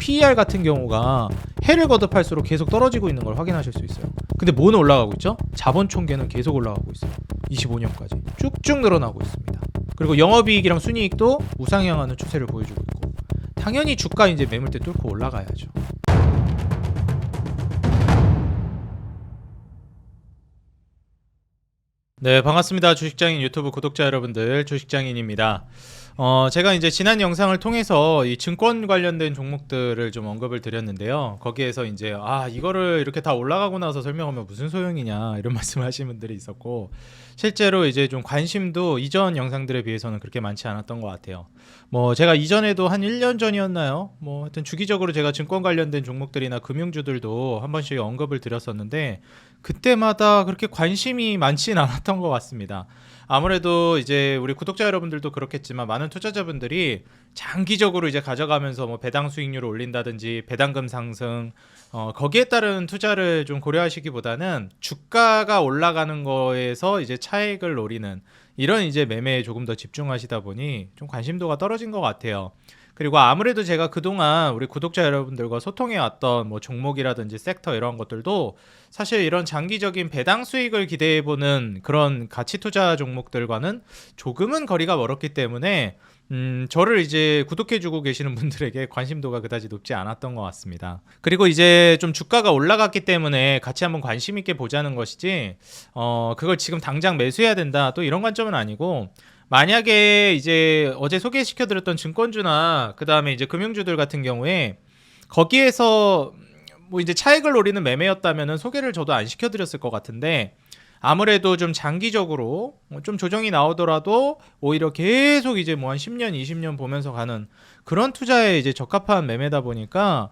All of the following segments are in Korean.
PER 같은 경우가 해를 거듭할수록 계속 떨어지고 있는 걸 확인하실 수 있어요. 근데 뭐는 올라가고 있죠? 자본 총계는 계속 올라가고 있어요. 25년까지 쭉쭉 늘어나고 있습니다. 그리고 영업이익이랑 순이익도 우상향하는 추세를 보여주고 있고, 당연히 주가 이제 매물대 뚫고 올라가야죠. 네, 반갑습니다. 주식장인 유튜브 구독자 여러분들, 주식장인입니다. 제가 이제 지난 영상을 통해서 이 증권 관련된 종목들을 좀 언급을 드렸는데요. 거기에서 이제 이거를 이렇게 다 올라가고 나서 설명하면 무슨 소용이냐 이런 말씀을 하시는 분들이 있었고, 실제로 이제 좀 관심도 이전 영상들에 비해서는 그렇게 많지 않았던 것 같아요. 제가 이전에도 한 1년 전이었나요? 하여튼 주기적으로 제가 증권 관련된 종목들이나 금융주들도 한 번씩 언급을 드렸었는데, 그때마다 그렇게 관심이 많진 않았던 것 같습니다. 아무래도 이제 우리 구독자 여러분들도 그렇겠지만, 많은 투자자분들이 장기적으로 이제 가져가면서 배당 수익률을 올린다든지 배당금 상승, 거기에 따른 투자를 좀 고려하시기보다는 주가가 올라가는 거에서 이제 차익을 노리는 이런 이제 매매에 조금 더 집중하시다 보니 좀 관심도가 떨어진 것 같아요. 그리고 아무래도 제가 그동안 우리 구독자 여러분들과 소통해 왔던 종목이라든지 섹터 이런 것들도 사실 이런 장기적인 배당 수익을 기대해 보는 그런 가치 투자 종목들과는 조금은 거리가 멀었기 때문에 저를 이제 구독해주고 계시는 분들에게 관심도가 그다지 높지 않았던 것 같습니다. 그리고 이제 좀 주가가 올라갔기 때문에 같이 한번 관심 있게 보자는 것이지, 그걸 지금 당장 매수해야 된다 또 이런 관점은 아니고, 만약에 이제 어제 소개시켜드렸던 증권주나 그 다음에 이제 금융주들 같은 경우에 거기에서 이제 차익을 노리는 매매였다면은 소개를 저도 안 시켜드렸을 것 같은데, 아무래도 좀 장기적으로 좀 조정이 나오더라도 오히려 계속 이제 한 10년, 20년 보면서 가는 그런 투자에 이제 적합한 매매다 보니까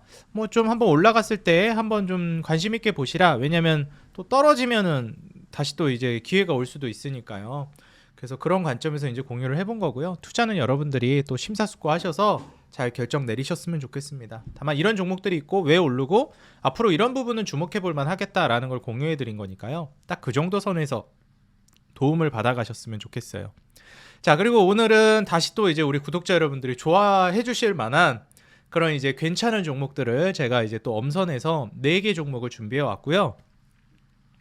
좀 한번 올라갔을 때 한번 좀 관심 있게 보시라. 왜냐면 또 떨어지면은 다시 또 이제 기회가 올 수도 있으니까요. 그래서 그런 관점에서 이제 공유를 해본 거고요. 투자는 여러분들이 또 심사숙고하셔서 잘 결정 내리셨으면 좋겠습니다. 다만 이런 종목들이 있고 왜 오르고 앞으로 이런 부분은 주목해 볼 만하겠다라는 걸 공유해 드린 거니까요. 딱 그 정도 선에서 도움을 받아 가셨으면 좋겠어요. 자, 그리고 오늘은 다시 또 이제 우리 구독자 여러분들이 좋아해 주실 만한 그런 이제 괜찮은 종목들을 제가 이제 또 엄선해서 4개 종목을 준비해 왔고요.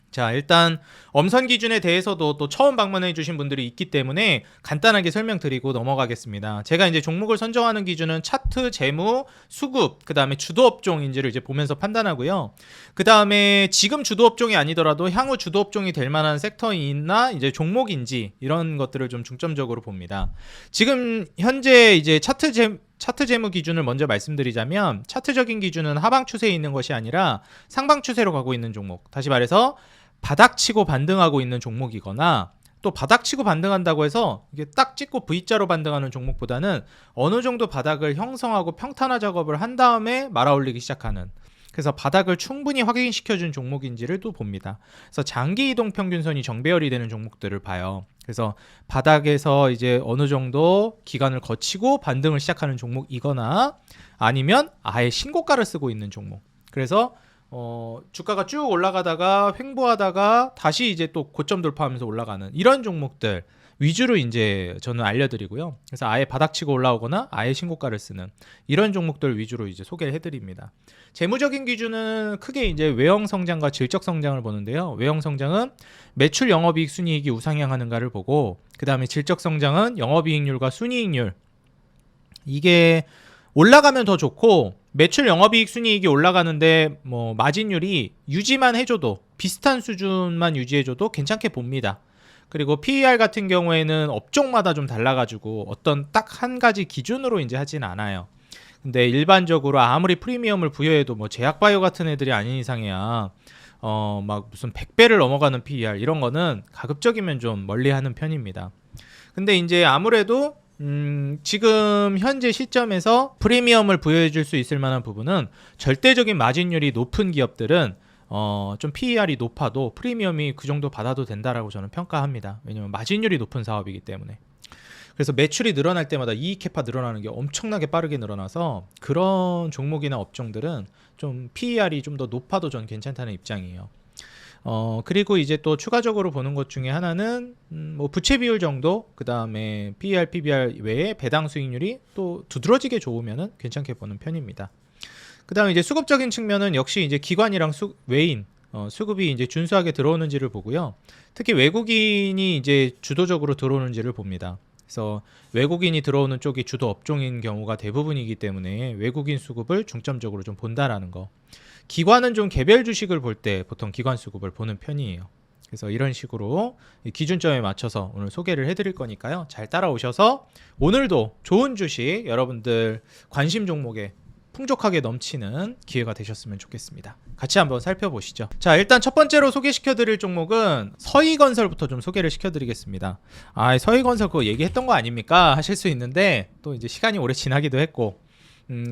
자, 일단 엄선 기준에 대해서도 또 처음 방문해 주신 분들이 있기 때문에 간단하게 설명드리고 넘어가겠습니다. 제가 이제 종목을 선정하는 기준은 차트, 재무, 수급, 그 다음에 주도 업종인지를 이제 보면서 판단하고요. 그 다음에 지금 주도 업종이 아니더라도 향후 주도 업종이 될 만한 섹터이나 이제 종목인지 이런 것들을 좀 중점적으로 봅니다. 지금 현재 이제 차트 재무 기준을 먼저 말씀드리자면, 차트적인 기준은 하방 추세에 있는 것이 아니라 상방 추세로 가고 있는 종목, 다시 말해서 바닥치고 반등하고 있는 종목이거나, 또 바닥치고 반등한다고 해서 이게 딱 찍고 V자로 반등하는 종목보다는 어느 정도 바닥을 형성하고 평탄화 작업을 한 다음에 말아올리기 시작하는, 그래서 바닥을 충분히 확인시켜준 종목인지를 또 봅니다. 그래서 장기 이동 평균선이 정배열이 되는 종목들을 봐요. 그래서 바닥에서 이제 어느 정도 기간을 거치고 반등을 시작하는 종목이거나, 아니면 아예 신고가를 쓰고 있는 종목. 그래서 주가가 쭉 올라가다가 횡보하다가 다시 이제 또 고점 돌파하면서 올라가는 이런 종목들 위주로 이제 저는 알려드리고요. 그래서 아예 바닥치고 올라오거나 아예 신고가를 쓰는 이런 종목들 위주로 이제 소개를 해드립니다. 재무적인 기준은 크게 이제 외형 성장과 질적 성장을 보는데요. 외형 성장은 매출, 영업이익, 순이익이 우상향하는가를 보고, 그 다음에 질적 성장은 영업이익률과 순이익률, 이게 올라가면 더 좋고, 매출, 영업이익, 순이익이 올라가는데 마진율이 유지만 해줘도, 비슷한 수준만 유지해줘도 괜찮게 봅니다. 그리고 PER 같은 경우에는 업종마다 좀 달라가지고 어떤 딱 한 가지 기준으로 이제 하진 않아요. 근데 일반적으로 아무리 프리미엄을 부여해도 제약바이오 같은 애들이 아닌 이상이야 막 무슨 100배를 넘어가는 PER 이런 거는 가급적이면 좀 멀리하는 편입니다. 근데 이제 아무래도 지금 현재 시점에서 프리미엄을 부여해 줄 수 있을 만한 부분은, 절대적인 마진율이 높은 기업들은 좀 PER이 높아도 프리미엄이 그 정도 받아도 된다라고 저는 평가합니다. 왜냐면 마진율이 높은 사업이기 때문에. 그래서 매출이 늘어날 때마다 이익 캐파 늘어나는 게 엄청나게 빠르게 늘어나서 그런 종목이나 업종들은 좀 PER이 좀 더 높아도 전 괜찮다는 입장이에요. 그리고 이제 또 추가적으로 보는 것 중에 하나는 부채 비율 정도, 그 다음에 PER, PBR 외에 배당 수익률이 또 두드러지게 좋으면은 괜찮게 보는 편입니다. 그다음에 이제 수급적인 측면은 역시 이제 기관이랑 외인 수급이 이제 준수하게 들어오는지를 보고요. 특히 외국인이 이제 주도적으로 들어오는지를 봅니다. 그래서 외국인이 들어오는 쪽이 주도 업종인 경우가 대부분이기 때문에 외국인 수급을 중점적으로 좀 본다라는 거. 기관은 좀 개별 주식을 볼 때 보통 기관 수급을 보는 편이에요. 그래서 이런 식으로 기준점에 맞춰서 오늘 소개를 해드릴 거니까요. 잘 따라오셔서 오늘도 좋은 주식 여러분들 관심 종목에 풍족하게 넘치는 기회가 되셨으면 좋겠습니다. 같이 한번 살펴보시죠. 자, 일단 첫 번째로 소개시켜드릴 종목은 서희건설부터 좀 소개를 시켜드리겠습니다. 서희건설 그거 얘기했던 거 아닙니까? 하실 수 있는데 또 이제 시간이 오래 지나기도 했고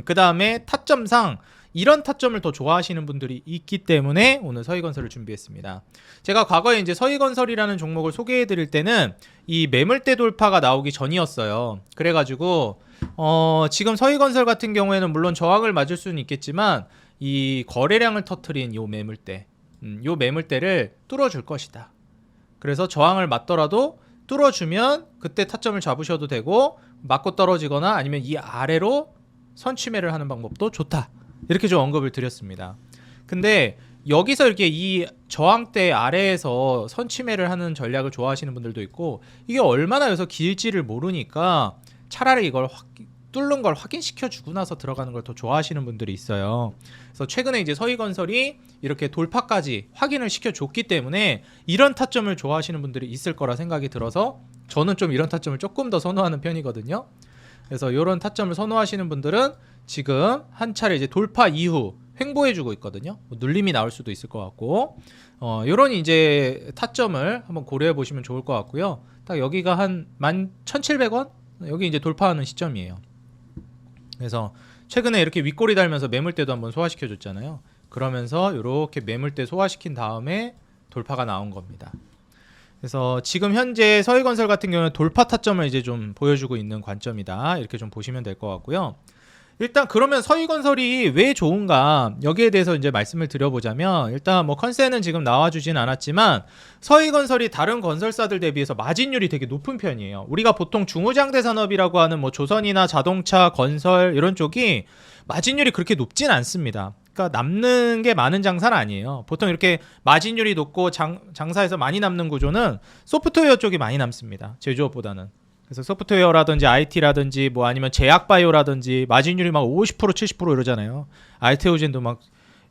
그 다음에 타점상 이런 타점을 더 좋아하시는 분들이 있기 때문에 오늘 서희건설을 준비했습니다. 제가 과거에 이제 서희건설이라는 종목을 소개해드릴 때는 이 매물대 돌파가 나오기 전이었어요. 그래가지고 지금 서희건설 같은 경우에는 물론 저항을 맞을 수는 있겠지만 이 거래량을 터트린 요 매물대를 뚫어줄 것이다. 그래서 저항을 맞더라도 뚫어주면 그때 타점을 잡으셔도 되고 맞고 떨어지거나 아니면 이 아래로 선취매를 하는 방법도 좋다. 이렇게 좀 언급을 드렸습니다. 근데 여기서 이렇게 이 저항대 아래에서 선취매를 하는 전략을 좋아하시는 분들도 있고 이게 얼마나 여기서 길지를 모르니까 차라리 이걸 뚫는 걸 확인시켜 주고 나서 들어가는 걸 더 좋아하시는 분들이 있어요. 그래서 최근에 이제 서희건설이 이렇게 돌파까지 확인을 시켜줬기 때문에 이런 타점을 좋아하시는 분들이 있을 거라 생각이 들어서 저는 좀 이런 타점을 조금 더 선호하는 편이거든요. 그래서 이런 타점을 선호하시는 분들은 지금 한 차례 이제 돌파 이후 횡보해주고 있거든요. 눌림이 나올 수도 있을 것 같고 이런 이제 타점을 한번 고려해 보시면 좋을 것 같고요. 딱 여기가 한 11,700원 여기 이제 돌파하는 시점이에요. 그래서 최근에 이렇게 윗꼬리 달면서 매물대도 한번 소화시켜 줬잖아요. 그러면서 이렇게 매물대 소화시킨 다음에 돌파가 나온 겁니다. 그래서 지금 현재 서희건설 같은 경우는 돌파 타점을 이제 좀 보여주고 있는 관점이다. 이렇게 좀 보시면 될 것 같고요. 일단 그러면 서희건설이 왜 좋은가 여기에 대해서 이제 말씀을 드려보자면 일단 뭐 컨센은 지금 나와주진 않았지만 서희건설이 다른 건설사들 대비해서 마진율이 되게 높은 편이에요. 우리가 보통 중후장대 산업이라고 하는 뭐 조선이나 자동차, 건설 이런 쪽이 마진율이 그렇게 높진 않습니다. 그러니까 남는 게 많은 장사는 아니에요. 보통 이렇게 마진율이 높고 장사에서 많이 남는 구조는 소프트웨어 쪽이 많이 남습니다. 제조업보다는. 그래서 소프트웨어라든지 IT라든지 뭐 아니면 제약바이오라든지 마진율이 막 50% 70% 이러잖아요. 알테오젠도 막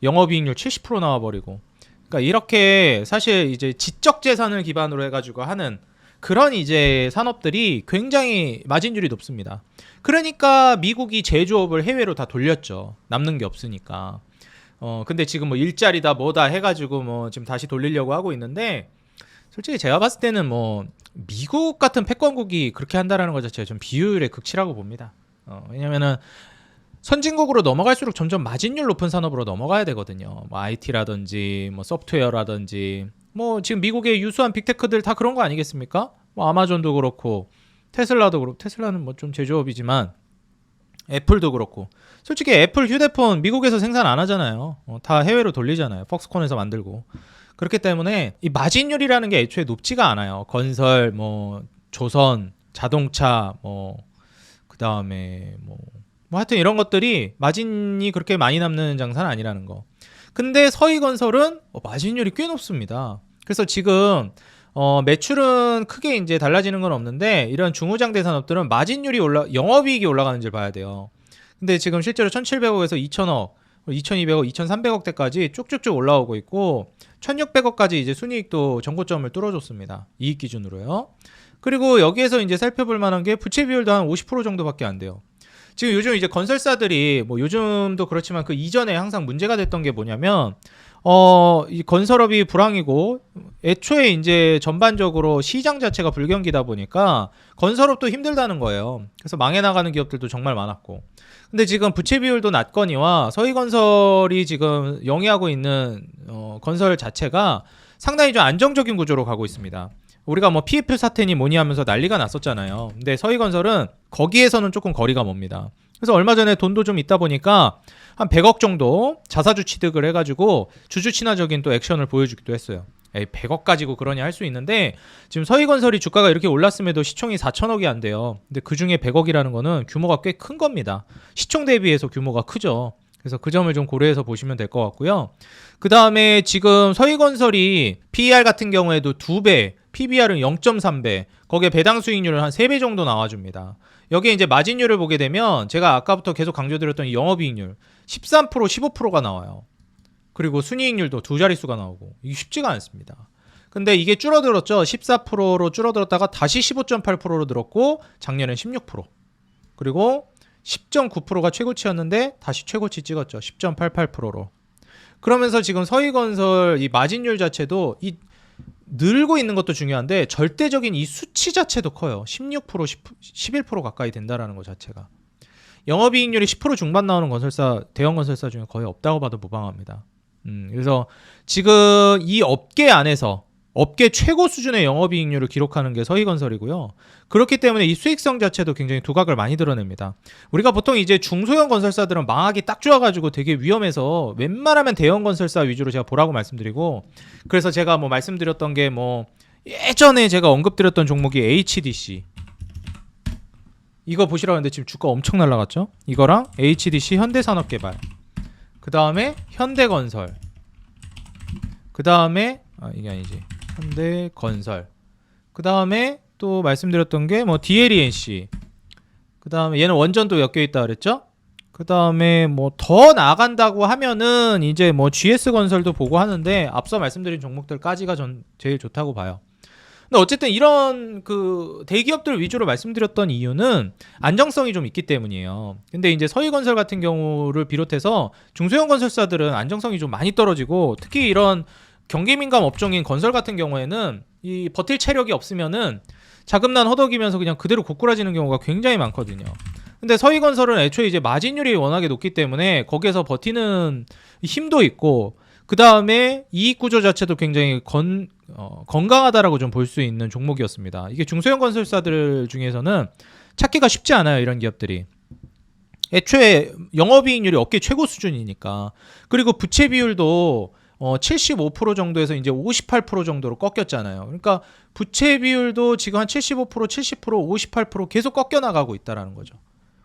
영업이익률 70% 나와버리고. 그러니까 이렇게 사실 이제 지적 재산을 기반으로 해가지고 하는 그런 이제 산업들이 굉장히 마진율이 높습니다. 그러니까 미국이 제조업을 해외로 다 돌렸죠. 남는 게 없으니까. 근데 지금 뭐 일자리다 뭐다 해가지고 뭐 지금 다시 돌리려고 하고 있는데 솔직히 제가 봤을 때는 뭐 미국 같은 패권국이 그렇게 한다라는 것 자체가 좀 비효율의 극치라고 봅니다. 왜냐면은 선진국으로 넘어갈수록 점점 마진율 높은 산업으로 넘어가야 되거든요. 뭐 IT라든지 뭐 소프트웨어라든지 뭐 지금 미국의 유수한 빅테크들 다 그런 거 아니겠습니까? 뭐 아마존도 그렇고 테슬라도 그렇고 테슬라는 뭐 좀 제조업이지만 애플도 그렇고 솔직히 애플 휴대폰 미국에서 생산 안 하잖아요. 다 해외로 돌리잖아요. 폭스콘에서 만들고. 그렇기 때문에 이 마진율이라는 게 애초에 높지가 않아요. 건설, 뭐 조선, 자동차, 뭐 그다음에 뭐 하여튼 이런 것들이 마진이 그렇게 많이 남는 장사는 아니라는 거. 근데 서희건설은 마진율이 꽤 높습니다. 그래서 지금 매출은 크게 이제 달라지는 건 없는데 이런 중후장대 산업들은 마진율이 영업이익이 올라가는지를 봐야 돼요. 근데 지금 실제로 1,700억에서 2,000억, 2,200억, 2,300억대까지 쭉쭉쭉 올라오고 있고 1,600억까지 이제 순이익도 전고점을 뚫어줬습니다. 이익 기준으로요. 그리고 여기에서 이제 살펴볼 만한 게 부채 비율도 한 50% 정도밖에 안 돼요. 지금 요즘 이제 건설사들이 뭐 요즘도 그렇지만 그 이전에 항상 문제가 됐던 게 뭐냐면 이 건설업이 불황이고 애초에 이제 전반적으로 시장 자체가 불경기다 보니까 건설업도 힘들다는 거예요. 그래서 망해 나가는 기업들도 정말 많았고. 근데 지금 부채 비율도 낮거니와 서희건설이 지금 영위하고 있는 건설 자체가 상당히 좀 안정적인 구조로 가고 있습니다. 우리가 뭐 PF 사태니 뭐니 하면서 난리가 났었잖아요. 근데 서희건설은 거기에서는 조금 거리가 멉니다. 그래서 얼마 전에 돈도 좀 있다 보니까 한 100억 정도 자사주 취득을 해가지고 주주 친화적인 또 액션을 보여주기도 했어요. 100억 가지고 그러냐 할 수 있는데 지금 서희건설이 주가가 이렇게 올랐음에도 시총이 4천억이 안 돼요. 근데 그중에 100억이라는 거는 규모가 꽤 큰 겁니다. 시총 대비해서 규모가 크죠. 그래서 그 점을 좀 고려해서 보시면 될 것 같고요. 그 다음에 지금 서희건설이 PER 같은 경우에도 2배, PBR은 0.3배, 거기에 배당 수익률은 한 3배 정도 나와줍니다. 여기에 이제 마진율을 보게 되면 제가 아까부터 계속 강조드렸던 이 영업이익률 13%, 15%가 나와요. 그리고 순이익률도 두 자릿수가 나오고 이게 쉽지가 않습니다. 근데 이게 줄어들었죠. 14%로 줄어들었다가 다시 15.8%로 늘었고 작년엔 16%. 그리고 10.9%가 최고치였는데 다시 최고치 찍었죠. 10.88%로. 그러면서 지금 서희건설 이 마진율 자체도 이 늘고 있는 것도 중요한데 절대적인 이 수치 자체도 커요. 16%, 11% 가까이 된다라는 것 자체가. 영업이익률이 10% 중반 나오는 건설사, 대형 건설사 중에 거의 없다고 봐도 무방합니다. 그래서 지금 이 업계 안에서 업계 최고 수준의 영업이익률을 기록하는 게 서희건설이고요. 그렇기 때문에 이 수익성 자체도 굉장히 두각을 많이 드러냅니다. 우리가 보통 이제 중소형 건설사들은 망하기 딱 좋아가지고 되게 위험해서 웬만하면 대형 건설사 위주로 제가 보라고 말씀드리고, 그래서 제가 뭐 말씀드렸던 게 뭐 예전에 제가 언급드렸던 종목이 HDC, 이거 보시라고 했는데 지금 주가 엄청 날라갔죠. 이거랑 HDC 현대산업개발, 그 다음에 현대건설, 그 다음에 이게 아니지, 현대건설, 그 다음에 또 말씀드렸던 게 뭐 DLENC, 그 다음에 얘는 원전도 엮여 있다 그랬죠. 그 다음에 뭐 더 나간다고 하면은 이제 뭐 GS건설도 보고 하는데 앞서 말씀드린 종목들까지가 전 제일 좋다고 봐요. 근데 어쨌든 이런 그 대기업들 위주로 말씀드렸던 이유는 안정성이 좀 있기 때문이에요. 근데 이제 서희건설 같은 경우를 비롯해서 중소형 건설사들은 안정성이 좀 많이 떨어지고, 특히 이런 경기민감 업종인 건설 같은 경우에는 이 버틸 체력이 없으면은 자금난 허덕이면서 그냥 그대로 고꾸라지는 경우가 굉장히 많거든요. 근데 서희건설은 애초에 이제 마진율이 워낙에 높기 때문에 거기에서 버티는 힘도 있고, 그 다음에 이익 구조 자체도 굉장히 건강하다라고 좀 볼 수 있는 종목이었습니다. 이게 중소형 건설사들 중에서는 찾기가 쉽지 않아요, 이런 기업들이. 애초에 영업이익률이 업계 최고 수준이니까. 그리고 부채 비율도 75% 정도에서 이제 58% 정도로 꺾였잖아요. 그러니까 부채 비율도 지금 한 75%, 70%, 58% 계속 꺾여 나가고 있다라는 거죠.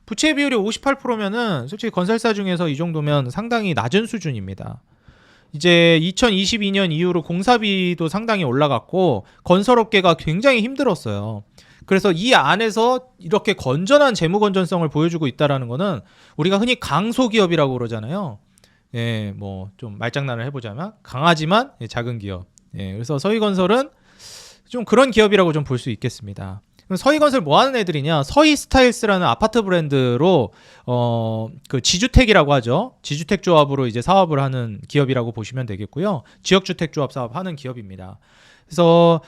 부채 비율이 58%면은 솔직히 건설사 중에서 이 정도면 상당히 낮은 수준입니다. 이제 2022년 이후로 공사비도 상당히 올라갔고 건설업계가 굉장히 힘들었어요. 그래서 이 안에서 이렇게 건전한 재무 건전성을 보여주고 있다라는 거는 우리가 흔히 강소기업이라고 그러잖아요. 예, 뭐 좀 말장난을 해보자면 강하지만 작은 기업. 예, 그래서 서희건설은 좀 그런 기업이라고 좀 볼 수 있겠습니다. 서희건설 뭐 하는 애들이냐? 서희스타일스라는 아파트 브랜드로 그 지주택이라고 하죠. 지주택 조합으로 이제 사업을 하는 기업이라고 보시면 되겠고요. 지역주택 조합 사업 하는 기업입니다. 그래서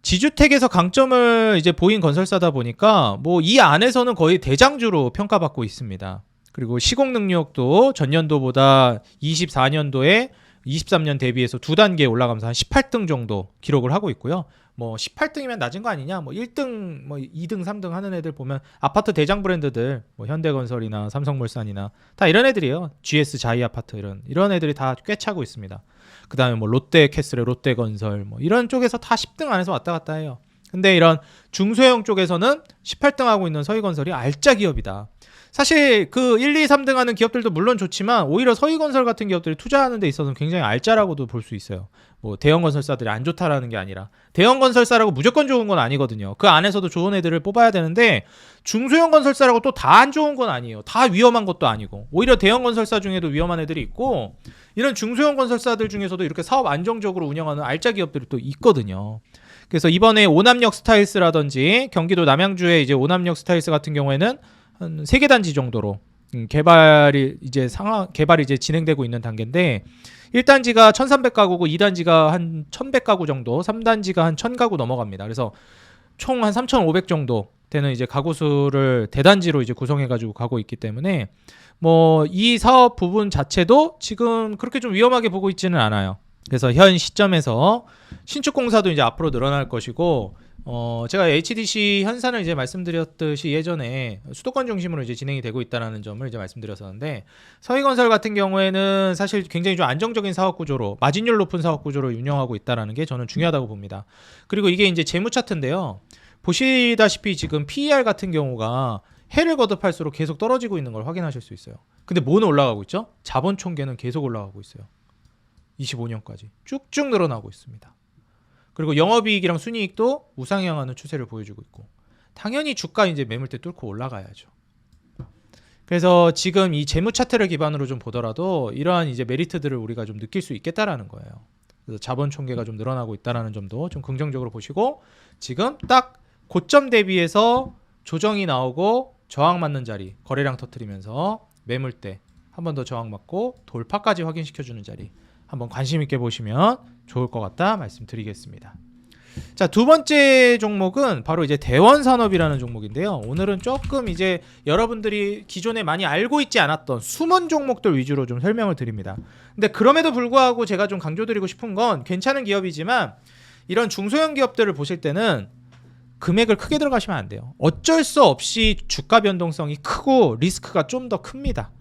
지주택에서 강점을 이제 보인 건설사다 보니까 뭐 이 안에서는 거의 대장주로 평가받고 있습니다. 그리고 시공 능력도 전년도보다 24년도에 23년 대비해서 두 단계 올라가면서 한 18등 정도 기록을 하고 있고요. 뭐 18등이면 낮은 거 아니냐? 뭐 1등, 뭐 2등, 3등 하는 애들 보면 아파트 대장 브랜드들, 뭐 현대건설이나 삼성물산이나 다 이런 애들이에요. GS 자이 아파트 이런 애들이 다 꽤 차고 있습니다. 그다음에 뭐 롯데캐슬의 롯데건설 뭐 이런 쪽에서 다 10등 안에서 왔다 갔다 해요. 근데 이런 중소형 쪽에서는 18등 하고 있는 서희건설이 알짜 기업이다. 사실 그 1, 2, 3등 하는 기업들도 물론 좋지만 오히려 서희건설 같은 기업들이 투자하는 데 있어서는 굉장히 알짜라고도 볼 수 있어요. 뭐 대형 건설사들이 안 좋다라는 게 아니라 대형 건설사라고 무조건 좋은 건 아니거든요. 그 안에서도 좋은 애들을 뽑아야 되는데 중소형 건설사라고 또 다 안 좋은 건 아니에요. 다 위험한 것도 아니고 오히려 대형 건설사 중에도 위험한 애들이 있고 이런 중소형 건설사들 중에서도 이렇게 사업 안정적으로 운영하는 알짜 기업들이 또 있거든요. 그래서 이번에 오남역 스타일스라든지 경기도 남양주의 이제 오남역 스타일스 같은 경우에는 한 3개 단지 정도로 개발이 이제 진행되고 있는 단계인데 1단지가 1300가구고 2단지가 한 1100가구 정도, 3단지가 한 1000가구 넘어갑니다. 그래서 총 한 3500 정도 되는 이제 가구 수를 대단지로 이제 구성해 가지고 가고 있기 때문에 뭐 이 사업 부분 자체도 지금 그렇게 좀 위험하게 보고 있지는 않아요. 그래서 현 시점에서 신축 공사도 이제 앞으로 늘어날 것이고 제가 HDC 현산을 이제 말씀드렸듯이 예전에 수도권 중심으로 이제 진행이 되고 있다는 점을 이제 말씀드렸었는데 서희건설 같은 경우에는 사실 굉장히 좀 안정적인 사업 구조로 마진율 높은 사업 구조로 운영하고 있다는 게 저는 중요하다고 봅니다. 그리고 이게 이제 재무 차트인데요. 보시다시피 지금 PER 같은 경우가 해를 거듭할수록 계속 떨어지고 있는 걸 확인하실 수 있어요. 근데 뭐는 올라가고 있죠? 자본 총계는 계속 올라가고 있어요. 25년까지 쭉쭉 늘어나고 있습니다. 그리고 영업이익이랑 순이익도 우상향하는 추세를 보여주고 있고, 당연히 주가 이제 매물대 뚫고 올라가야죠. 그래서 지금 이 재무 차트를 기반으로 좀 보더라도 이러한 이제 메리트들을 우리가 좀 느낄 수 있겠다라는 거예요. 그래서 자본 총계가 좀 늘어나고 있다라는 점도 좀 긍정적으로 보시고, 지금 딱 고점 대비해서 조정이 나오고 저항 맞는 자리 거래량 터뜨리면서 매물대 한 번 더 저항 맞고 돌파까지 확인시켜주는 자리 한번 관심 있게 보시면 좋을 것 같다 말씀드리겠습니다. 자, 두 번째 종목은 바로 이제 대원산업이라는 종목인데요. 오늘은 조금 이제 여러분들이 기존에 많이 알고 있지 않았던 숨은 종목들 위주로 좀 설명을 드립니다. 근데 그럼에도 불구하고 제가 좀 강조드리고 싶은 건, 괜찮은 기업이지만 이런 중소형 기업들을 보실 때는 금액을 크게 들어가시면 안 돼요. 어쩔 수 없이 주가 변동성이 크고 리스크가 좀 더 큽니다.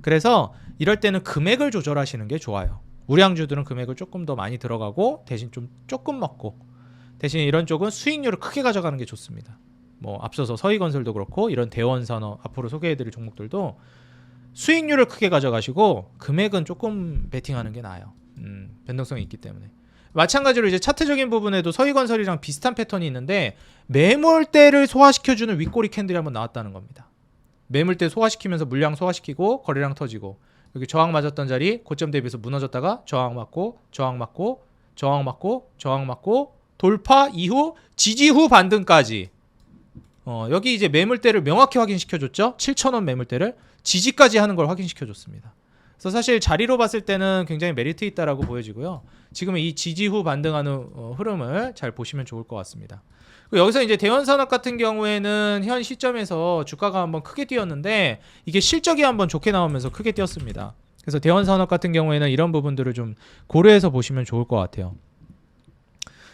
그래서 이럴 때는 금액을 조절하시는 게 좋아요. 우량주들은 금액을 조금 더 많이 들어가고 대신 좀 조금 먹고, 대신 이런 쪽은 수익률을 크게 가져가는 게 좋습니다. 뭐 앞서서 서희건설도 그렇고 이런 대원산업 앞으로 소개해드릴 종목들도 수익률을 크게 가져가시고 금액은 조금 베팅하는 게 나아요. 변동성이 있기 때문에. 마찬가지로 이제 차트적인 부분에도 서희건설이랑 비슷한 패턴이 있는데, 매물대를 소화시켜주는 윗꼬리 캔들이 한번 나왔다는 겁니다. 매물대 소화시키면서 물량 소화시키고 거래량 터지고, 여기 저항 맞았던 자리 고점 대비해서 무너졌다가 저항 맞고 저항 맞고 저항 맞고 저항 맞고 돌파 이후 지지 후 반등까지, 여기 이제 매물대를 명확히 확인시켜줬죠. 7,000원 매물대를 지지까지 하는 걸 확인시켜줬습니다. 그래서 사실 자리로 봤을 때는 굉장히 메리트 있다라고 보여지고요. 지금은 이 지지 후 반등하는 흐름을 잘 보시면 좋을 것 같습니다. 여기서 이제 대원산업 같은 경우에는 현 시점에서 주가가 한번 크게 뛰었는데, 이게 실적이 한번 좋게 나오면서 크게 뛰었습니다. 그래서 대원산업 같은 경우에는 이런 부분들을 좀 고려해서 보시면 좋을 것 같아요.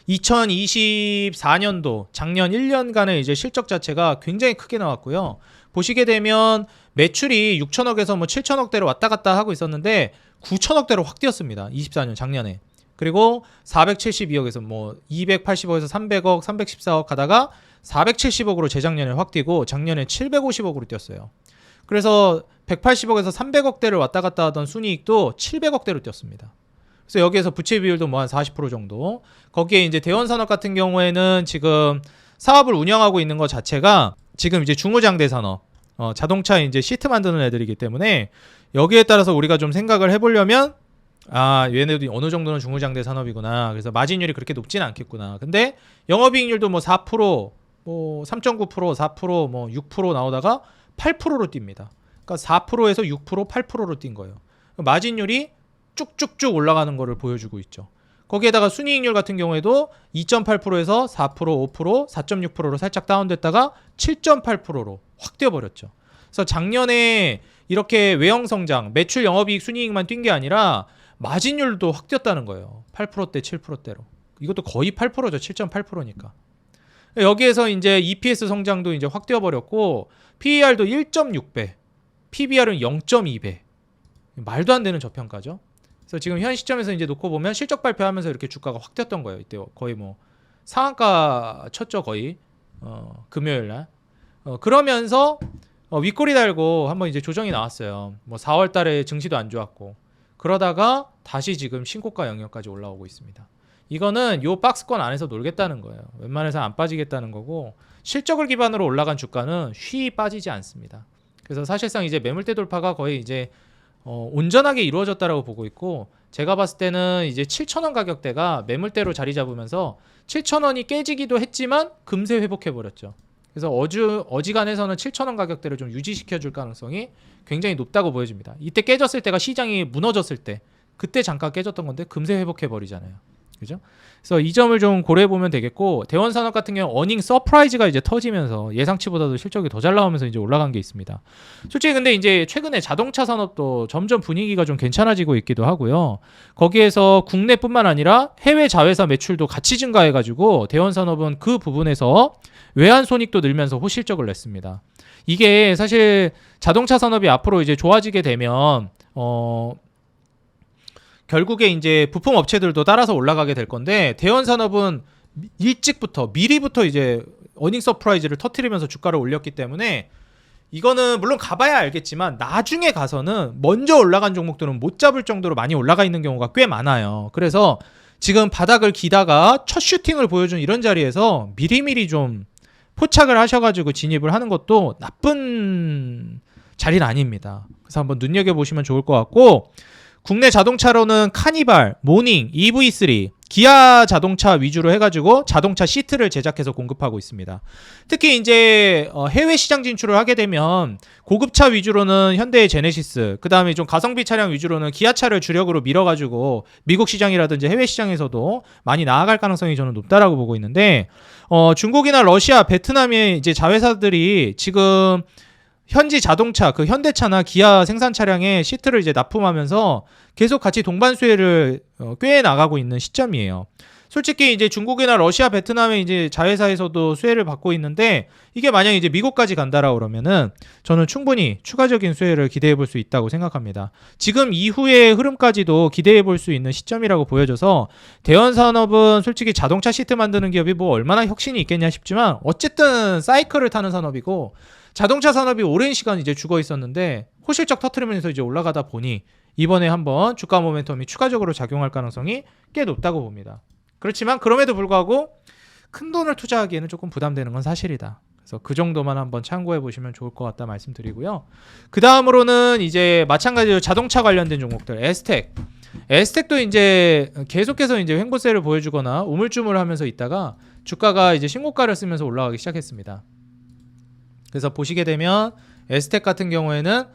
2024년도 작년 1년간의 이제 실적 자체가 굉장히 크게 나왔고요. 보시게 되면 매출이 6천억에서 뭐 7천억대로 왔다 갔다 하고 있었는데 9천억대로 확 뛰었습니다. 24년 작년에. 그리고 472억에서 뭐 280억에서 300억, 314억 가다가 470억으로 재작년에 확 뛰고 작년에 750억으로 뛰었어요. 그래서 180억에서 300억대를 왔다 갔다 하던 순이익도 700억대로 뛰었습니다. 그래서 여기에서 부채 비율도 뭐 한 40% 정도. 거기에 이제 대원산업 같은 경우에는 지금 사업을 운영하고 있는 것 자체가 지금 이제 중후장대 산업, 자동차 이제 시트 만드는 애들이기 때문에 여기에 따라서 우리가 좀 생각을 해보려면, 얘네도 어느 정도는 중후장대 산업이구나. 그래서 마진율이 그렇게 높지는 않겠구나. 근데 영업이익률도 뭐 4%, 뭐 3.9%, 4%, 뭐 6% 나오다가 8%로 뜁니다. 그러니까 4%에서 6%, 8%로 뛴 거예요. 마진율이 쭉쭉쭉 올라가는 거를 보여주고 있죠. 거기에다가 순이익률 같은 경우에도 2.8%에서 4%, 5%, 4.6%로 살짝 다운됐다가 7.8%로 확 뛰어버렸죠. 그래서 작년에 이렇게 외형 성장, 매출, 영업이익, 순이익만 뛴 게 아니라 마진율도 확 뛰었다는 거예요. 8%대, 7%대로. 이것도 거의 8%죠. 7.8%니까. 여기에서 이제 EPS 성장도 이제 확 뛰어버렸고, PER도 1.6배, PBR은 0.2배. 말도 안 되는 저평가죠. 그래서 지금 현 시점에서 이제 놓고 보면 실적 발표하면서 이렇게 주가가 확 뛰었던 거예요. 이때 거의 뭐 상한가 쳤죠, 거의. 금요일 날. 그러면서 윗꼬리 달고 한번 이제 조정이 나왔어요. 뭐 4월 달에 증시도 안 좋았고. 그러다가 다시 지금 신고가 영역까지 올라오고 있습니다. 이거는 요 박스권 안에서 놀겠다는 거예요. 웬만해서 안 빠지겠다는 거고, 실적을 기반으로 올라간 주가는 쉬이 빠지지 않습니다. 그래서 사실상 이제 매물대 돌파가 거의 이제 온전하게 이루어졌다라고 보고 있고, 제가 봤을 때는 이제 7,000원 가격대가 매물대로 자리 잡으면서 7,000원이 깨지기도 했지만 금세 회복해버렸죠. 그래서 어지간해서는 7,000원 가격대를 좀 유지시켜줄 가능성이 굉장히 높다고 보여집니다. 이때 깨졌을 때가 시장이 무너졌을 때, 그때 잠깐 깨졌던 건데 금세 회복해버리잖아요. 그죠? 그래서 이 점을 좀 고려해보면 되겠고, 대원산업 같은 경우 어닝 서프라이즈가 이제 터지면서 예상치보다도 실적이 더 잘 나오면서 이제 올라간 게 있습니다. 솔직히 근데 이제 최근에 자동차 산업도 점점 분위기가 좀 괜찮아지고 있기도 하고요. 거기에서 국내뿐만 아니라 해외 자회사 매출도 같이 증가해가지고 대원산업은 그 부분에서 외환 손익도 늘면서 호실적을 냈습니다. 이게 사실 자동차 산업이 앞으로 이제 좋아지게 되면 결국에 이제 부품 업체들도 따라서 올라가게 될 건데, 대원 산업은 일찍부터 미리부터 이제 어닝 서프라이즈를 터트리면서 주가를 올렸기 때문에 이거는 물론 가봐야 알겠지만 나중에 가서는 먼저 올라간 종목들은 못 잡을 정도로 많이 올라가 있는 경우가 꽤 많아요. 그래서 지금 바닥을 기다가 첫 슈팅을 보여준 이런 자리에서 미리미리 좀 포착을 하셔가지고 진입을 하는 것도 나쁜 자리는 아닙니다. 그래서 한번 눈여겨보시면 좋을 것 같고, 국내 자동차로는 카니발, 모닝, EV3, 기아 자동차 위주로 해가지고 자동차 시트를 제작해서 공급하고 있습니다. 특히 이제 해외 시장 진출을 하게 되면 고급차 위주로는 현대의 제네시스, 그 다음에 좀 가성비 차량 위주로는 기아차를 주력으로 밀어가지고 미국 시장이라든지 해외 시장에서도 많이 나아갈 가능성이 저는 높다라고 보고 있는데, 중국이나 러시아, 베트남의 이제 자회사들이 지금 현지 자동차, 그 현대차나 기아 생산 차량에 시트를 이제 납품하면서 계속 같이 동반 수혜를 꽤 나가고 있는 시점이에요. 솔직히 이제 중국이나 러시아, 베트남의 이제 자회사에서도 수혜를 받고 있는데, 이게 만약 이제 미국까지 간다라 그러면은 저는 충분히 추가적인 수혜를 기대해 볼 수 있다고 생각합니다. 지금 이후의 흐름까지도 기대해 볼 수 있는 시점이라고 보여져서, 대원 산업은 솔직히 자동차 시트 만드는 기업이 뭐 얼마나 혁신이 있겠냐 싶지만 어쨌든 사이클을 타는 산업이고, 자동차 산업이 오랜 시간 이제 죽어 있었는데 호실적 터트리면서 이제 올라가다 보니 이번에 한번 주가 모멘텀이 추가적으로 작용할 가능성이 꽤 높다고 봅니다. 그렇지만 그럼에도 불구하고 큰 돈을 투자하기에는 조금 부담되는 건 사실이다. 그래서 그 정도만 한번 참고해 보시면 좋을 것 같다 말씀드리고요. 그 다음으로는 이제 마찬가지로 자동차 관련된 종목들, 에스텍. 에스텍도 이제 계속해서 이제 횡보세를 보여주거나 우물쭈물하면서 있다가 주가가 이제 신고가를 쓰면서 올라가기 시작했습니다. 그래서 보시게 되면 에스텍 같은 경우에는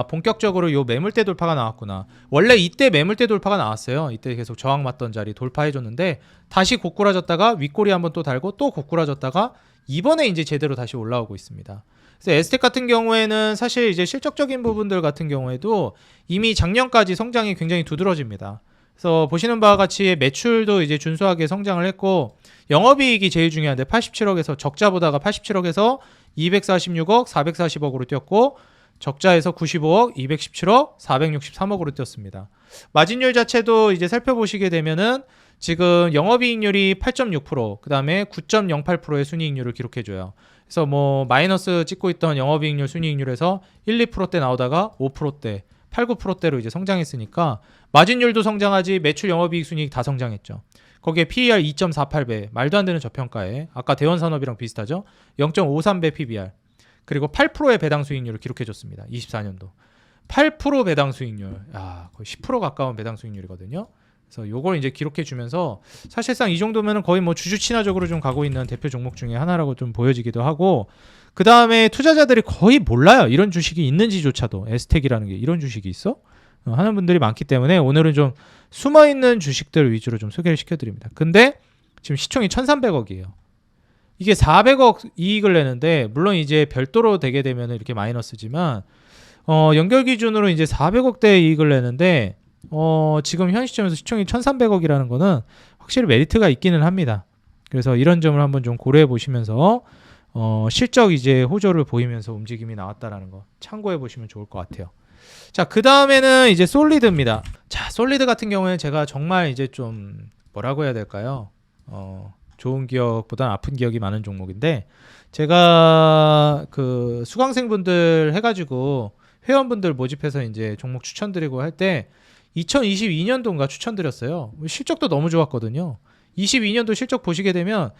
본격적으로 요 매물대 돌파가 나왔구나. 원래 이때 매물대 돌파가 나왔어요. 이때 계속 저항 맞던 자리 돌파해줬는데 다시 고꾸라졌다가 윗꼬리 한번 또 달고 또 고꾸라졌다가 이번에 이제 제대로 다시 올라오고 있습니다. 그래서 에스텍 같은 경우에는 사실 이제 실적적인 부분들 같은 경우에도 이미 작년까지 성장이 굉장히 두드러집니다. 그래서 보시는 바와 같이 매출도 이제 준수하게 성장을 했고, 영업이익이 제일 중요한데 87억에서 적자 보다가 87억에서 246억, 440억으로 뛰었고, 적자에서 95억, 217억, 463억으로 뛰었습니다. 마진율 자체도 이제 살펴보시게 되면은 지금 영업이익률이 8.6%, 그 다음에 9.08%의 순이익률을 기록해줘요. 그래서 뭐 마이너스 찍고 있던 영업이익률, 순이익률에서 1, 2%대 나오다가 5%대, 8, 9%대로 이제 성장했으니까 마진율도 성장하지 매출, 영업이익, 순이익 다 성장했죠. 거기에 PER 2.48배, 말도 안 되는 저평가에 아까 대원산업이랑 비슷하죠. 0.53배 PBR, 그리고 8%의 배당 수익률을 기록해줬습니다. 24년도 8% 배당 수익률, 거의 10% 가까운 배당 수익률이거든요. 그래서 요걸 이제 기록해주면서 사실상 이 정도면은 거의 뭐 주주 친화적으로 좀 가고 있는 대표 종목 중에 하나라고 좀 보여지기도 하고, 그 다음에 투자자들이 거의 몰라요. 이런 주식이 있는지조차도. 에스텍이라는 게 이런 주식이 있어? 하는 분들이 많기 때문에 오늘은 좀 숨어있는 주식들 위주로 좀 소개를 시켜드립니다. 근데 지금 시총이 1300억이에요. 이게 400억 이익을 내는데, 물론 이제 별도로 되게 되면 이렇게 마이너스지만 연결 기준으로 이제 400억대 이익을 내는데 지금 현 시점에서 시총이 1300억이라는 거는 확실히 메리트가 있기는 합니다. 그래서 이런 점을 한번 좀 고려해 보시면서 실적 이제 호조를 보이면서 움직임이 나왔다라는 거 참고해 보시면 좋을 것 같아요. 자, 그 다음에는 이제 솔리드입니다. 자, 솔리드 같은 경우에는 제가 정말 이제 좀 뭐라고 해야 될까요? 좋은 기억보다는 아픈 기억이 많은 종목인데, 제가 그 수강생분들 해가지고 회원분들 모집해서 이제 종목 추천드리고 할 때 2022년도인가 추천드렸어요. 실적도 너무 좋았거든요. 22년도 실적 보시게 되면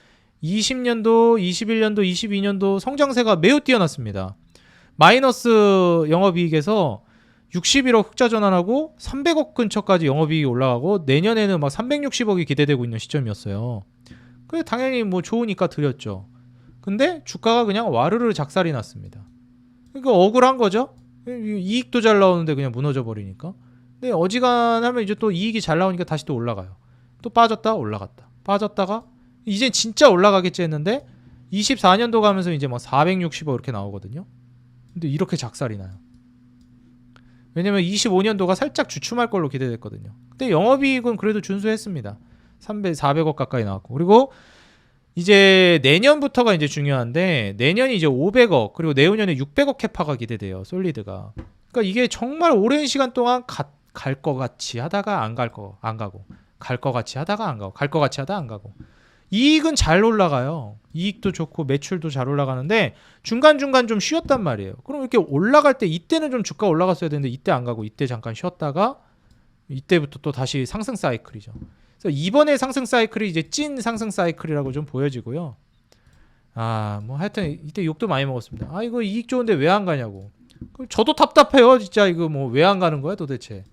20년도, 21년도, 22년도 성장세가 매우 뛰어났습니다. 마이너스 영업이익에서 61억 흑자 전환하고 300억 근처까지 영업이익이 올라가고 내년에는 막 360억이 기대되고 있는 시점이었어요. 그래 당연히 뭐 좋으니까 드렸죠. 근데 주가가 그냥 와르르 작살이 났습니다. 그러니까 억울한 거죠. 이익도 잘 나오는데 그냥 무너져 버리니까. 근데 어지간하면 이제 또 이익이 잘 나오니까 다시 또 올라가요. 또 빠졌다 올라갔다. 빠졌다가 이제 진짜 올라가겠지 했는데 24년도 가면서 이제 막 460억 이렇게 나오거든요. 근데 이렇게 작살이 나요. 왜냐면 25년도가 살짝 주춤할 걸로 기대됐거든요. 근데 영업이익은 그래도 준수했습니다. 400억 가까이 나왔고, 그리고 이제 내년부터가 이제 중요한데, 내년이 이제 500억, 그리고 내후년에 600억 캐파가 기대돼요. 솔리드가. 그러니까 이게 정말 오랜 시간 동안 갈 것 같이 하다가 안 가고, 갈 것 같이 하다가 안 가고, 갈 것 같이 하다가 안 가고, 이익은 잘 올라가요. 이익도 좋고 매출도 잘 올라가는데 중간중간 좀 쉬었단 말이에요. 그럼 이렇게 올라갈 때 이때는 좀 주가 올라갔어야 되는데 이때 안 가고 이때 잠깐 쉬었다가 이때부터 또 다시 상승 사이클이죠. 그래서 이번에 상승 사이클이 이제 찐 상승 사이클이라고 좀 보여지고요. 뭐 하여튼 이때 욕도 많이 먹었습니다. 이거 이익 좋은데 왜 안 가냐고. 저도 답답해요. 진짜 이거 뭐 왜 안 가는 거야 도대체.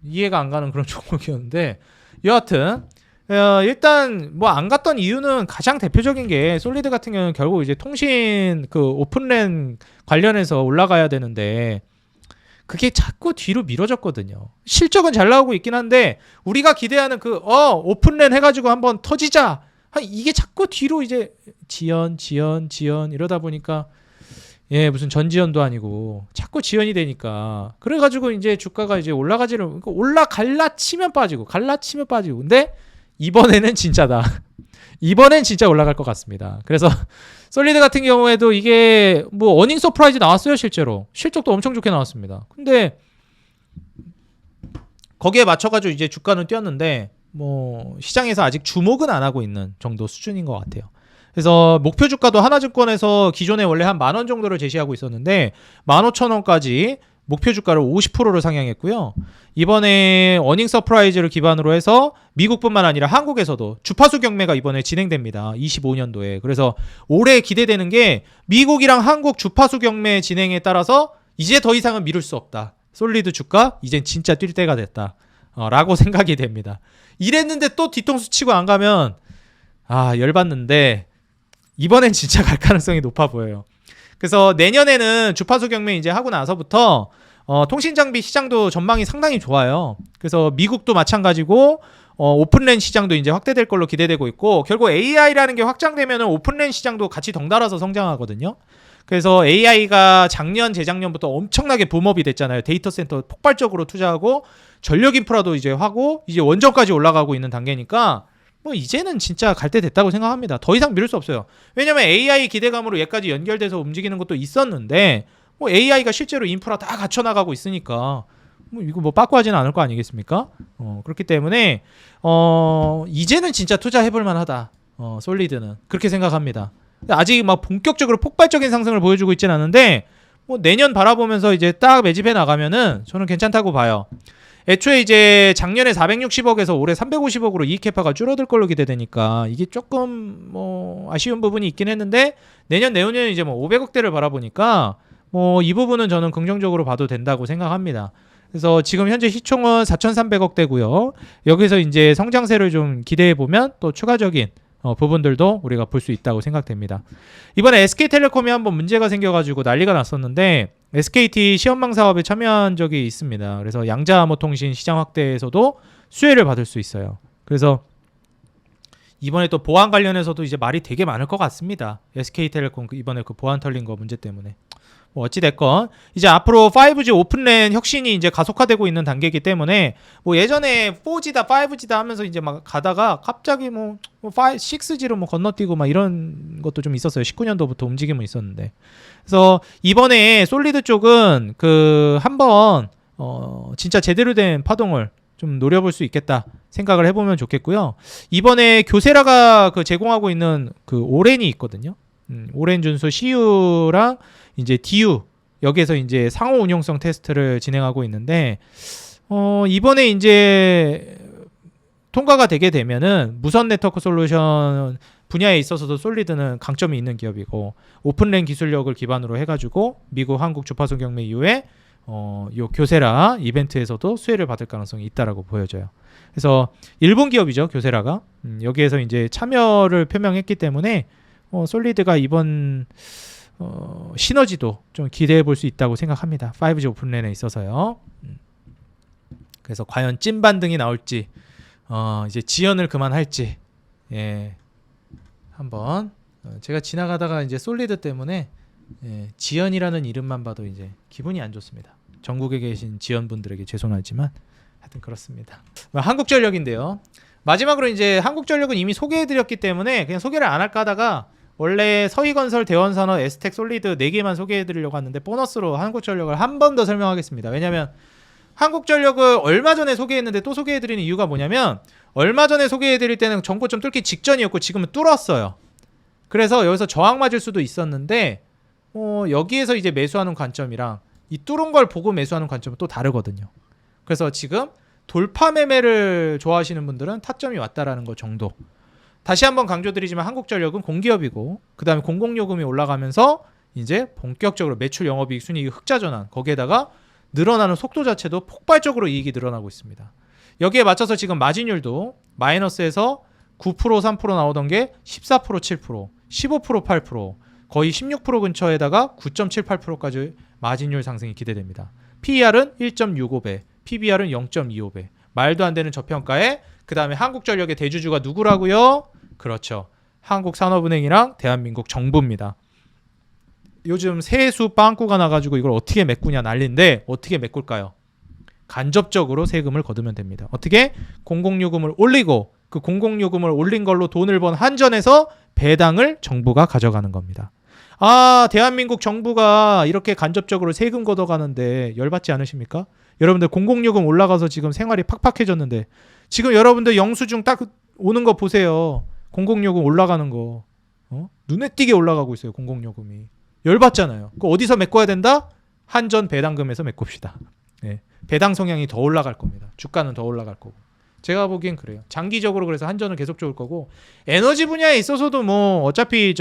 이해가 안 가는 그런 종목이었는데 여하튼 일단 뭐 안 갔던 이유는 가장 대표적인 게 솔리드 같은 경우는 결국 이제 통신 그 오픈랜 관련해서 올라가야 되는데 그게 자꾸 뒤로 미뤄졌거든요. 실적은 잘 나오고 있긴 한데 우리가 기대하는 그 오픈랜 해가지고 한번 터지자 이게 자꾸 뒤로 이제 지연 이러다 보니까 무슨 전지연도 아니고 자꾸 지연이 되니까 그래가지고 이제 주가가 이제 올라가지를 올라갈라 치면 빠지고 근데 이번에는 진짜다. 이번엔 진짜 올라갈 것 같습니다. 그래서 솔리드 같은 경우에도 이게 뭐 어닝 서프라이즈 나왔어요. 실적도 엄청 좋게 나왔습니다. 근데 거기에 맞춰가지고 이제 주가는 뛰었는데 뭐 시장에서 아직 주목은 안 하고 있는 정도 수준인 것 같아요. 그래서 목표 주가도 하나증권에서 기존에 원래 한 10,000원 정도를 제시하고 있었는데 15,000원까지 목표 주가를 50%를 상향했고요. 이번에 어닝 서프라이즈를 기반으로 해서 미국뿐만 아니라 한국에서도 주파수 경매가 이번에 진행됩니다. 25년도에. 그래서 올해 기대되는 게 미국이랑 한국 주파수 경매 진행에 따라서 이제 더 이상은 미룰 수 없다. 솔리드 주가 이젠 진짜 뛸 때가 됐다. 라고 생각이 됩니다. 이랬는데 또 뒤통수 치고 안 가면 열받는데 이번엔 진짜 갈 가능성이 높아 보여요. 그래서 내년에는 주파수 경매 이제 하고 나서부터 통신장비 시장도 전망이 상당히 좋아요. 그래서 미국도 마찬가지고 오픈랜 시장도 이제 확대될 걸로 기대되고 있고 결국 AI라는 게 확장되면 오픈랜 시장도 같이 덩달아서 성장하거든요. 그래서 AI가 작년 재작년부터 엄청나게 붐업이 됐잖아요. 데이터 센터 폭발적으로 투자하고 전력 인프라도 이제 하고 이제 원전까지 올라가고 있는 단계니까 뭐 이제는 진짜 갈 때 됐다고 생각합니다. 더 이상 미룰 수 없어요. 왜냐면 AI 기대감으로 얘까지 연결돼서 움직이는 것도 있었는데 뭐 AI가 실제로 인프라 다 갖춰 나가고 있으니까 뭐 이거 뭐 빠꾸하지는 않을 거 아니겠습니까? 그렇기 때문에 이제는 진짜 투자해볼 만하다. 솔리드는 그렇게 생각합니다. 아직 막 본격적으로 폭발적인 상승을 보여주고 있지는 않은데 뭐 내년 바라보면서 이제 딱 매집해 나가면은 저는 괜찮다고 봐요. 애초에 이제 작년에 460억에서 올해 350억으로 이익 캐파가 줄어들 걸로 기대되니까 이게 조금 뭐 아쉬운 부분이 있긴 했는데 내년에는 이제 뭐 500억대를 바라보니까 뭐 이 부분은 저는 긍정적으로 봐도 된다고 생각합니다. 그래서 지금 현재 시총은 4,300억대고요. 여기서 이제 성장세를 좀 기대해 보면 또 추가적인 부분들도 우리가 볼 수 있다고 생각됩니다. 이번에 SK텔레콤이 한번 문제가 생겨가지고 난리가 났었는데 SKT 시험망 사업에 참여한 적이 있습니다. 그래서 양자암호통신 시장 확대에서도 수혜를 받을 수 있어요. 그래서 이번에 또 보안 관련해서도 이제 말이 되게 많을 것 같습니다. SK텔레콤 이번에 그 보안 털린 거 문제 때문에. 뭐 어찌됐건 이제 앞으로 5G 오픈랜 혁신이 이제 가속화되고 있는 단계이기 때문에 뭐 예전에 4G다 5G다 하면서 이제 막 가다가 갑자기 뭐 6G로 뭐 건너뛰고 막 이런 것도 좀 있었어요. 19년도부터 움직임은 있었는데. 그래서 이번에 솔리드 쪽은 그 한번 진짜 제대로 된 파동을 좀 노려볼 수 있겠다 생각을 해보면 좋겠고요. 이번에 교세라가 그 제공하고 있는 그 오렌이 있거든요. 오렌 준수 CU랑 이제 DU 여기에서 이제 상호 운용성 테스트를 진행하고 있는데 이번에 이제 통과가 되게 되면은 무선 네트워크 솔루션 분야에 있어서도 솔리드는 강점이 있는 기업이고 오픈랜 기술력을 기반으로 해가지고 미국, 한국 주파수 경매 이후에 요 교세라 이벤트에서도 수혜를 받을 가능성이 있다라고 보여져요. 그래서 일본 기업이죠 교세라가 여기에서 이제 참여를 표명했기 때문에 솔리드가 이번 시너지도 좀 기대해 볼 수 있다고 생각합니다. 5G 오픈랜에 있어서요. 그래서 과연 찐 반등이 나올지 이제 지연을 그만할지 한번 제가 지나가다가 이제 솔리드 때문에 지연이라는 이름만 봐도 이제 기분이 안 좋습니다. 전국에 계신 지연분들에게 죄송하지만 하여튼 그렇습니다. 한국전력인데요. 마지막으로 이제 한국전력은 이미 소개해드렸기 때문에 그냥 소개를 안 할까 하다가 원래 서희건설, 대원산업, 에스텍, 솔리드 4개만 소개해드리려고 하는데 보너스로 한국전력을 한 번 더 설명하겠습니다. 왜냐하면 한국전력을 얼마 전에 소개했는데 또 소개해드리는 이유가 뭐냐면 얼마 전에 소개해드릴 때는 정고점 뚫기 직전이었고 지금은 뚫었어요. 그래서 여기서 저항 맞을 수도 있었는데 여기에서 이제 매수하는 관점이랑 이 뚫은 걸 보고 매수하는 관점은 또 다르거든요. 그래서 지금 돌파 매매를 좋아하시는 분들은 타점이 왔다라는 거 정도. 다시 한번 강조드리지만 한국전력은 공기업이고 그 다음에 공공요금이 올라가면서 이제 본격적으로 매출 영업이익 순이익 흑자 전환 거기에다가 늘어나는 속도 자체도 폭발적으로 이익이 늘어나고 있습니다. 여기에 맞춰서 지금 마진율도 마이너스에서 9% 3% 나오던 게 14% 7% 15% 8% 거의 16% 근처에다가 9.78%까지 마진율 상승이 기대됩니다. PER은 1.65배 PBR은 0.25배 말도 안 되는 저평가에 그 다음에 한국전력의 대주주가 누구라고요? 그렇죠. 한국산업은행이랑 대한민국 정부입니다. 요즘 세수 빵꾸가 나가지고 이걸 어떻게 메꾸냐 난리인데 어떻게 메꿀까요? 간접적으로 세금을 거두면 됩니다. 어떻게? 공공요금을 올리고 그 공공요금을 올린 걸로 돈을 번 한전에서 배당을 정부가 가져가는 겁니다. 아, 대한민국 정부가 이렇게 간접적으로 세금 걷어가는데 열받지 않으십니까? 여러분들 공공요금 올라가서 지금 생활이 팍팍해졌는데 지금 여러분들 영수증 딱 오는 거 보세요. 공공요금 올라가는 거 눈에 띄게 올라가고 있어요. 공공요금이. 열받잖아요. 그거 어디서 메꿔야 된다? 한전 배당금에서 메꿉시다. 네. 배당 성향이 더 올라갈 겁니다. 주가는 더 올라갈 거고. 제가 보기엔 그래요. 장기적으로 그래서 한전은 계속 좋을 거고 에너지 분야에 있어서도 뭐 어차피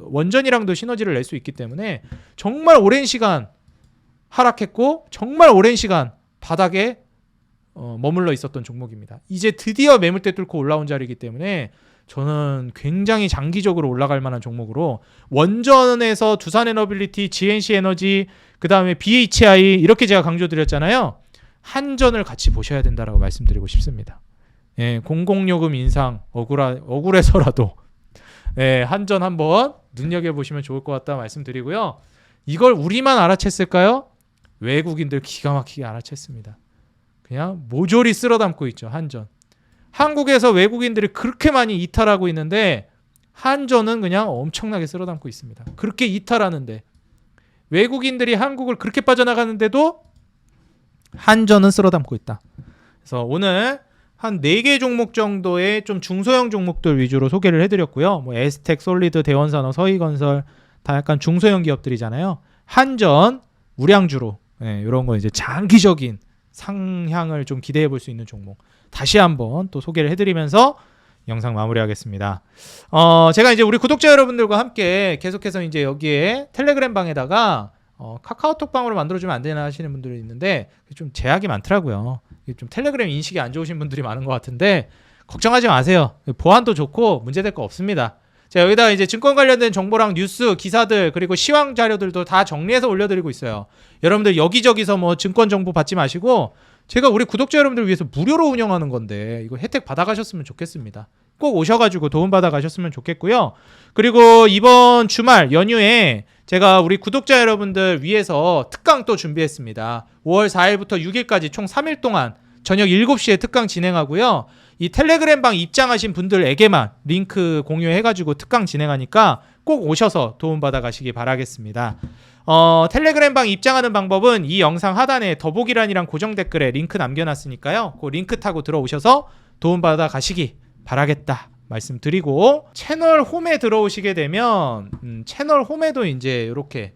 원전이랑도 시너지를 낼 수 있기 때문에 정말 오랜 시간 하락했고 정말 오랜 시간 바닥에 머물러 있었던 종목입니다. 이제 드디어 매물대 뚫고 올라온 자리이기 때문에 저는 굉장히 장기적으로 올라갈 만한 종목으로 원전에서 두산에너빌리티, GNC에너지, 그 다음에 BHI 이렇게 제가 강조드렸잖아요. 한전을 같이 보셔야 된다라고 말씀드리고 싶습니다. 예, 공공요금 인상 억울해서라도 한전 한번 눈여겨보시면 좋을 것 같다 말씀드리고요. 이걸 우리만 알아챘을까요? 외국인들 기가 막히게 알아챘습니다. 그냥 모조리 쓸어담고 있죠. 한전. 한국에서 외국인들이 그렇게 많이 이탈하고 있는데 한전은 그냥 엄청나게 쓸어담고 있습니다. 그렇게 이탈하는데 외국인들이 한국을 그렇게 빠져나가는데도 한전은 쓸어담고 있다. 그래서 오늘 한 4개 종목 정도의 좀 중소형 종목들 위주로 소개를 해드렸고요. 뭐 에스텍, 솔리드, 대원산업, 서희건설 다 약간 중소형 기업들이잖아요. 한전, 우량주로 이런 거 이제 장기적인 상향을 좀 기대해 볼 수 있는 종목 다시 한번 또 소개를 해드리면서 영상 마무리하겠습니다. 제가 이제 우리 구독자 여러분들과 함께 계속해서 이제 여기에 텔레그램 방에다가 카카오톡 방으로 만들어주면 안 되나 하시는 분들이 있는데 좀 제약이 많더라고요. 좀 텔레그램 인식이 안 좋으신 분들이 많은 것 같은데 걱정하지 마세요. 보안도 좋고 문제될 거 없습니다. 자, 여기다 이제 증권 관련된 정보랑 뉴스, 기사들 그리고 시황 자료들도 다 정리해서 올려드리고 있어요. 여러분들 여기저기서 뭐 증권 정보 받지 마시고 제가 우리 구독자 여러분들을 위해서 무료로 운영하는 건데 이거 혜택 받아가셨으면 좋겠습니다. 꼭 오셔가지고 도움 받아가셨으면 좋겠고요. 그리고 이번 주말 연휴에 제가 우리 구독자 여러분들 위해서 특강 또 준비했습니다. 5월 4일부터 6일까지 총 3일 동안 저녁 7시에 특강 진행하고요. 이 텔레그램 방 입장하신 분들에게만 링크 공유해가지고 특강 진행하니까 꼭 오셔서 도움받아 가시기 바라겠습니다. 텔레그램 방 입장하는 방법은 이 영상 하단에 더보기란이랑 고정 댓글에 링크 남겨놨으니까요. 그 링크 타고 들어오셔서 도움받아 가시기 바라겠다 말씀드리고 채널 홈에 들어오시게 되면 채널 홈에도 이제 이렇게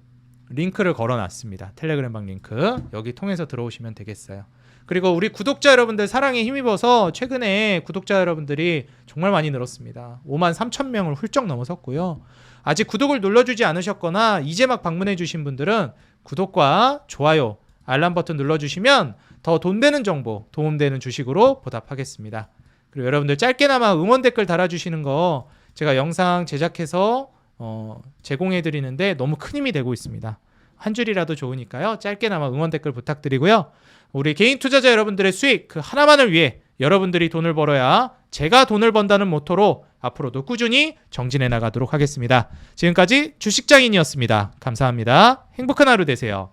링크를 걸어놨습니다. 텔레그램 방 링크 여기 통해서 들어오시면 되겠어요. 그리고 우리 구독자 여러분들 사랑에 힘입어서 최근에 구독자 여러분들이 정말 많이 늘었습니다. 53,000명을 훌쩍 넘어섰고요. 아직 구독을 눌러주지 않으셨거나 이제 막 방문해 주신 분들은 구독과 좋아요, 알람 버튼 눌러주시면 더 돈 되는 정보, 도움되는 주식으로 보답하겠습니다. 그리고 여러분들 짧게나마 응원 댓글 달아주시는 거 제가 영상 제작해서 제공해 드리는데 너무 큰 힘이 되고 있습니다. 한 줄이라도 좋으니까요. 짧게나마 응원 댓글 부탁드리고요. 우리 개인 투자자 여러분들의 수익 그 하나만을 위해 여러분들이 돈을 벌어야 제가 돈을 번다는 모토로 앞으로도 꾸준히 정진해 나가도록 하겠습니다. 지금까지 주식장인이었습니다. 감사합니다. 행복한 하루 되세요.